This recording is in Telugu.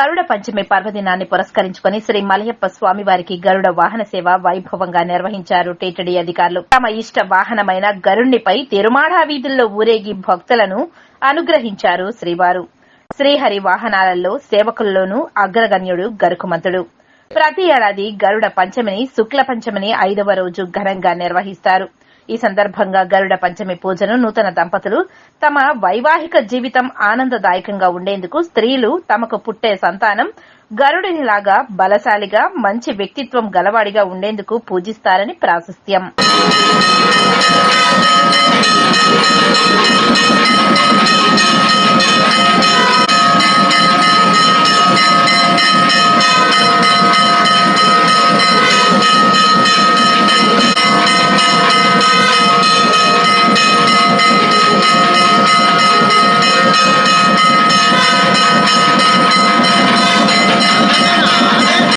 గరుడ పంచమి పర్వదినాన్ని పురస్కరించుకుని శ్రీ మలయప్ప స్వామివారికి గరుడ వాహన సేవ వైభవంగా నిర్వహించారు టీటీడీ అధికారులు. తమ ఇష్ట వాహనమైన గరుణ్ణిపై తిరుమాడ వీధుల్లో ఊరేగి భక్తులను అనుగ్రహించారు శ్రీవారు. శ్రీహరి వాహనాలలో సేవకుల్లోనూ అగ్రగణ్యుడు గరుకుమంతుడు. ప్రతి ఏడాది గరుడ పంచమిని శుక్ల పంచమిని 5వ రోజు ఘనంగా నిర్వహిస్తారు. ఈ సందర్భంగా గరుడ పంచమి పూజను నూతన దంపతులు తమ వైవాహిక జీవితం ఆనందదాయకంగా ఉండేందుకు స్త్రీలు తమకు పుట్టే సంతానం గరుడినిలాగా బలశాలిగా మంచి వ్యక్తిత్వం గలవాడిగా ఉండేందుకు పూజిస్తారని ప్రాశస్త్యం.